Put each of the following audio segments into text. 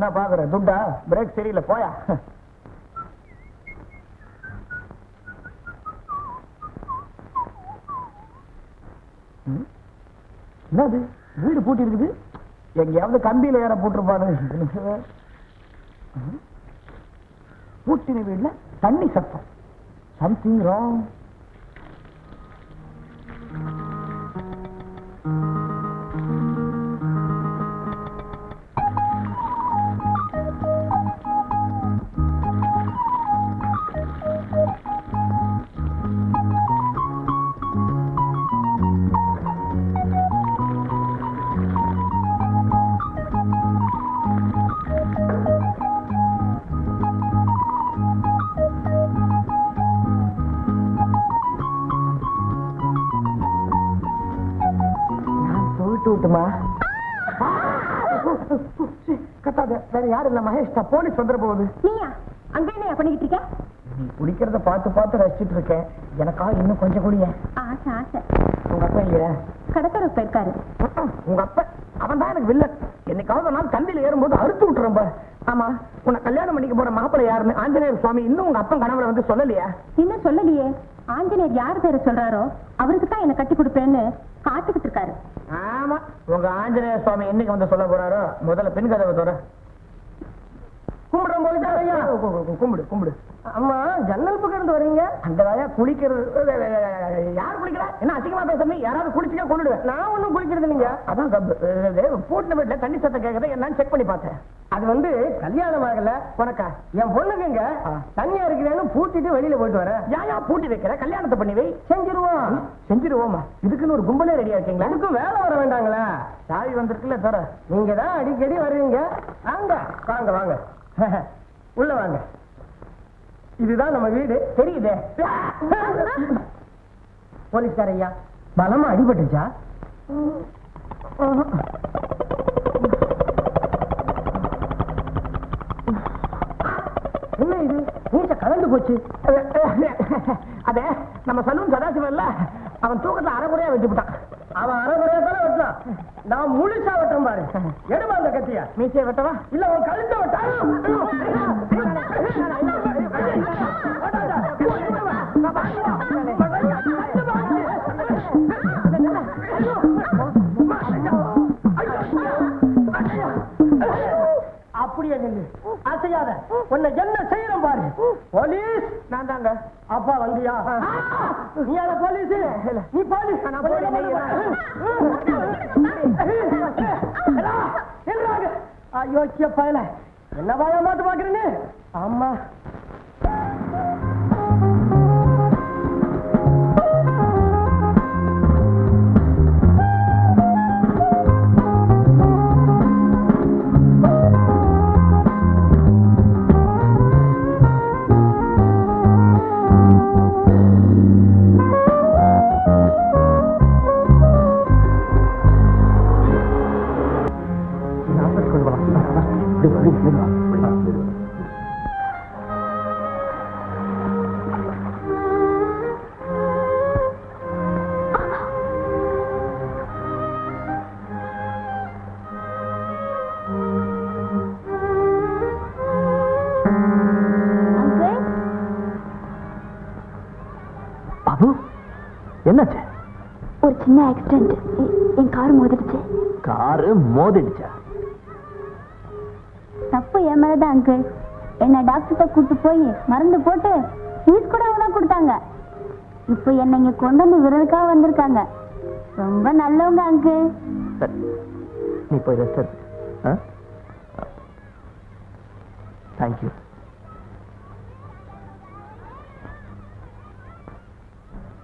என்ன பாக்குற துட்டா பிரேக் சரியில்லை போயா. என்னது வீடு பூட்டி இருக்குது? எங்கேயாவது கம்பியில ஏற போட்டிருப்பாரு. பூட்டின வீடுல தண்ணி சத்தம். Something wrong. வேற யாரு இல்ல மகேஷ், போலீஸ் வந்துட போகுது. நீயா அங்க என்ன பண்ணிக்கிட்டு இருக்க? நீ குடிக்கிறத பார்த்து பார்த்து ரசிச்சுட்டு இருக்கேன். எனக்கா இன்னும் கொஞ்சம் குடிய ஆசை ஆசை. உங்க அப்பா இல்லையா? கடற்கரை போயிருக்காரு. உங்க அப்பா அவன் தான் எனக்கு வில்லன். என்னைக்காவது நாள் கண்டில ஏறும்போது அறுத்து விட்டுறம்ப. ஆமா, உன்னை கல்யாணம் பண்ணிக்க போற மாப்பிள்ளை யாருன்னு ஆஞ்சநேயர் சுவாமி இன்னும் உங்க அப்பா கணவரை வந்து சொல்லலையா? இன்னும் சொல்லலையே. ஆஞ்சநேயர் யாரு பேரு சொல்றாரோ அவருக்கு தான் என்ன கட்டி கொடுப்பேன்னு காத்துக்கிட்டு இருக்காரு. ஆமா, உங்க ஆஞ்சநேயர் சுவாமி என்னைக்கு வந்து சொல்ல போறாரோ முதல்ல பெண் கதவை தோற கும்பிடுறோம் போது. கும்பிடு கும்பிடு. அம்மா ஜன்னல் பக்கம் இருந்து வரீங்க. அந்த வேலையா குளிக்கிறது. யார் குளிக்கிறா? என்ன அசிங்கமா பேசுறீங்க? யாராவது குளிச்சுக்க கொண்டுடுவேன். நான் ஒண்ணும் குளிக்கிறது இல்லைங்க. அதான் பூட்டின வீட்டுல தண்ணி சத்தம் கேட்கறத என்னன்னு செக் பண்ணி பார்த்தேன். அது வந்து கல்யாணம் ஆகல உனக்கா என் பொண்ணுக்குங்க தனியா இருக்கிறேன்னு பூட்டிட்டு வெளியில போயிட்டு வர. ஏன் பூட்டி வைக்கிற? கல்யாணத்தை பண்ணி வை. செஞ்சிருவோம். செஞ்சிருவோமா? இதுக்குன்னு ஒரு கும்பலே ரெடியா இருக்கீங்களா? அதுக்கும் வேலை வர வேண்டாங்களா? சாவி வந்திருக்குல்ல தர. நீங்க தான் அடிக்கடி வருவீங்க. வாங்க வாங்க வாங்க உள்ள வாங்க. இதுதான் நம்ம வீடு. தெரியுதே. போலீஸ்கார ஐயா, பலமா அடிபட்டுச்சா? என்ன இது நீச்ச கலந்து போச்சு? அதே நம்ம சலூன் சதாசிவம் இல்ல, அவன் தூக்கத்துல அரைகுறையா வெட்டி விட்டான். அவன் அரைகுறையா தானே வெட்டலாம். நான் முழுசா வெட்டம் பாரு. எடுமா அந்த கத்திய. மீசையை வெட்டவா? இல்ல அவன் கழுத்த வெட்டா. அப்படியே நின்று அசையாத. உன்னை என்ன செய்யணும் பாரு. போலீஸ் நான் தாங்க. அப்பா வந்தியா? நீ யார போலீஸ்? நீ போலீஸ்? அயோக்கிய பயல, என்ன பாயா மாட்டு பாக்குறேன்னு. ஆமா என்னாச்சு? ஒரு சின்ன ஆக்சிடென்ட். என் கார் மோதிடுச்சு. காரு மோதிடுச்சா? தப்பு என் மேலதான் அங்கிள். என்ன டாக்டர்கிட்ட கூட்டு போய் மருந்து போட்டு ஃபீஸ் கூட அவங்க தான் கொடுத்தாங்க. இப்போ என்ன இங்க கொண்டு வந்து விரலுக்காக வந்திருக்காங்க. ரொம்ப நல்லவங்க அங்கிள். சரி, நீ போய் ரெஸ்ட் எடு. தேங்க்யூ.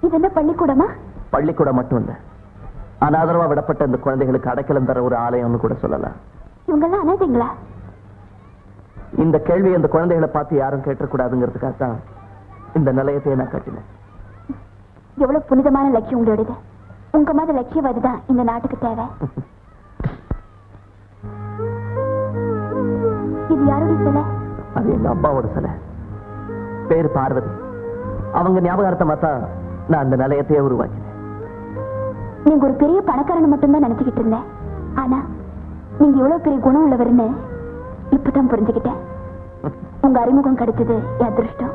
இது என்ன பள்ளிக்கூடமா? பள்ளிக்கூடம் மட்டும் இல்ல, அனாதரவா விடப்பட்ட இந்த குழந்தைகளுக்கு அடைக்கலம் தர ஒரு ஆலயம்னு கூட சொல்லலாம். இவங்கெல்லாம் அனாதைங்களா? இந்த கேள்வி அந்த குழந்தைகளை பார்த்து யாரும் கேட்டக்கூடாதுங்கிறதுக்காக தான் இந்த நிலையத்தை நான் கட்டினேன். எவ்வளவு புனிதமான லட்சியம் உங்களோடது. உங்க மாதிரி லட்சியவாதி தான் இந்த நாட்டுக்கு தேவை. இது யாருடைய சிலை? அது எங்க அப்பாவோட சிலை. பேரு பார்வதி. அவங்க ஞாபகார்த்தமா தான் நான் அந்த நிலையத்தையே உருவாக்கினேன். நீங்க ஒரு பெரிய பணக்காரன் மட்டும்தான் நினைச்சுக்கிட்டு இருந்தேன். ஆனா நீங்க எவ்வளவு பெரிய குணம் உள்ளவர்னு இப்பதான் புரிஞ்சுக்கிட்டேன். உங்க அறிமுகம் கிடைச்சது என் அதிர்ஷ்டம்.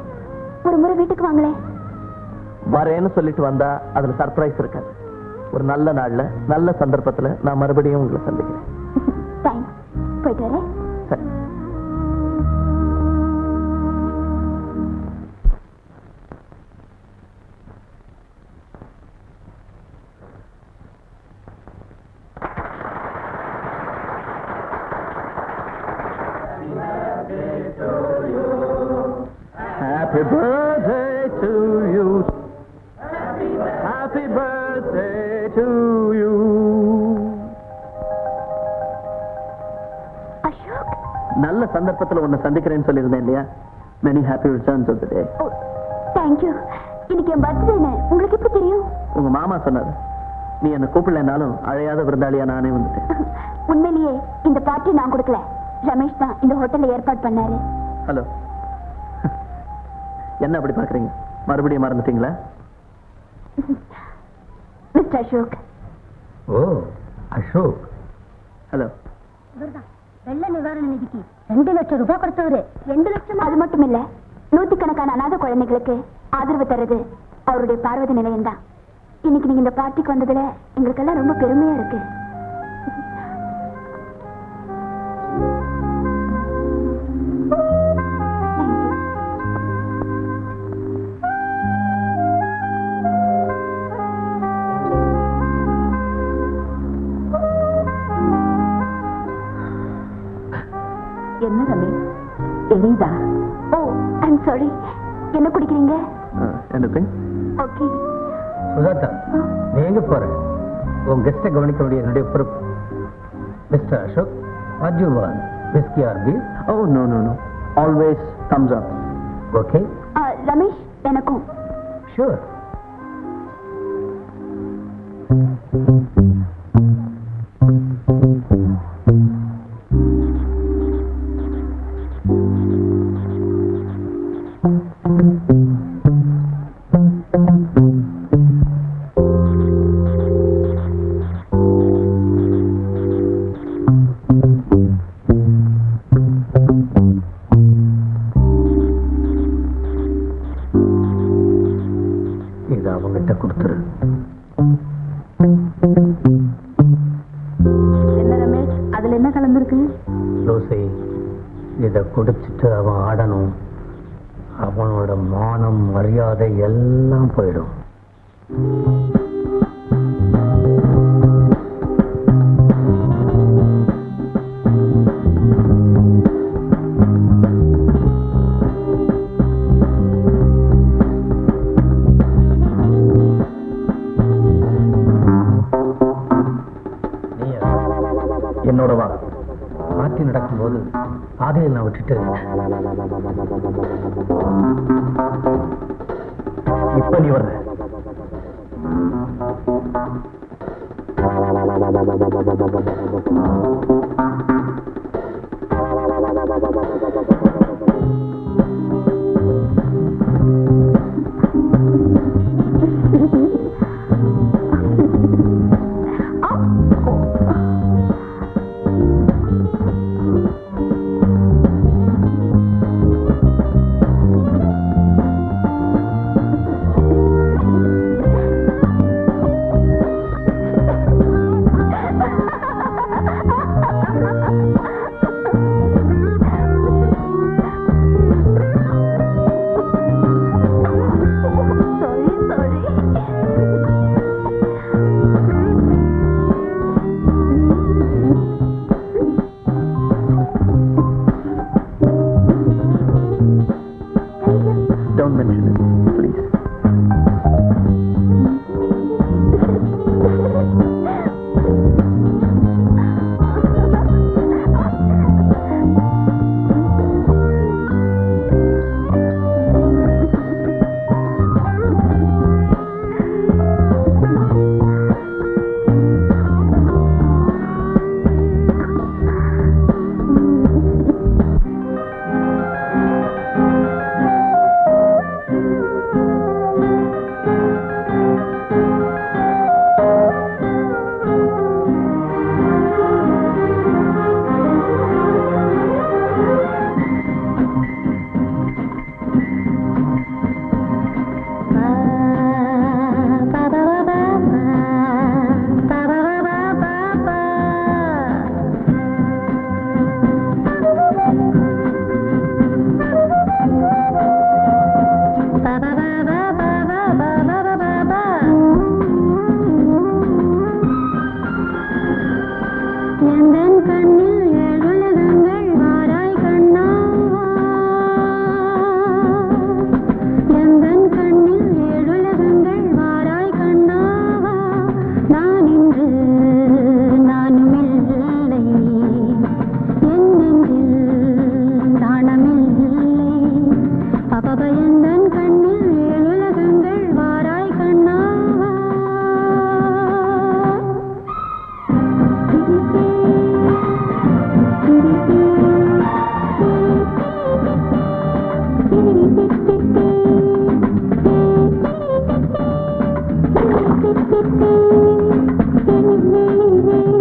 ஒரு முறை வீட்டுக்கு வாங்களே. வரேன்னு சொல்லிட்டு வந்தா அதுல சர்ப்ரைஸ் இருக்காது. ஒரு நல்ல நாள்ல நல்ல சந்தர்ப்பத்துல நான் மறுபடியும் உங்களை சந்திக்கிறேன். தேங்க்ஸ். போயிட்டு வரேன். சரி. Happy birthday to you. Happy birthday to you. Ashok. நல்ல சந்தர்ப்பத்துல உன்னை சந்திக்கிறேன்னு சொல்லியிருந்தேன் இல்லையா? Many happy returns of the day. Thank you. இன்னைக்கு என் பர்த்டேன்னு உங்களுக்கு எப்படி தெரியும்? உங்க மாமா சொன்னாரு. நீ என்ன கூப்பிடலனாலும் அழையாத விருந்தாளியா நானே வந்துட்டேன். உண்மையிலேயே இந்த பார்ட்டி நான் கொடுக்கல. ரமேஷ் தான் இந்த ஹோட்டல்ல ஏற்பாடு பண்ணாரு. ஹலோ. என்ன அப்படி பாக்குறீங்க? மறுபடியும் மறந்துட்டீங்களா? மிஸ்டர் அசோக். ஓ அசோக். ஹலோ. வெள்ள நிவாரண நிதிக்கு 2 லட்சம் ரூபாய் கொடுத்தவரு. 2 லட்சம். அது மட்டும் இல்ல, 100கணக்கான அநாத குழந்தைகளுக்கு ஆதரவு தர்றது அவருடைய பார்வதி நிலையம் தான். இன்னைக்கு நீங்க இந்த பார்ட்டிக்கு வந்ததுல எங்களுக்கெல்லாம் ரொம்ப பெருமையா இருக்கு. என்ன ரமேஷ், எரியுதா? ஓ, ஐம் சாரி. என்ன குடிக்கிறீங்க? anything? ஓகே. சுஜாதா, நீ எங்க போற? உன் கெஸ்ட்டை கவனிக்க வேண்டிய என்னுடைய பொறுப்பு. Mister Ashok, what do you want? Whiskey or beer? Oh, no. Always thumbs up. Okay? Ramesh, எனக்கும். Sure. இது அவங்கிட்ட கொடுத்துரு. என்ன ரமேஷ், அதுல என்ன கலந்துருக்கு? லூசி, இதை குடிச்சிட்டு அவன் ஆடணும். அவனோட மானம் மரியாதை எல்லாம் போயிடும். என்னோட வா. பார்ட்டி நடக்கும்போது பாதையில் நான் விட்டுட்டு இப்ப நீ வர்ற. எந்தன் கண்ணில் ஏழுலகங்கள் வாராய் கண்ணா எந்தன் கண்ணில் ஏழுலகங்கள் வாராய் கண்ணாவா நான் இன்று நானும் இல்லை என் நெஞ்சில் நாணமில்லை அப்ப எந்தன் கண்ணில் ஏழுலகங்கள் வாராய் கண்ணாவா Thank you.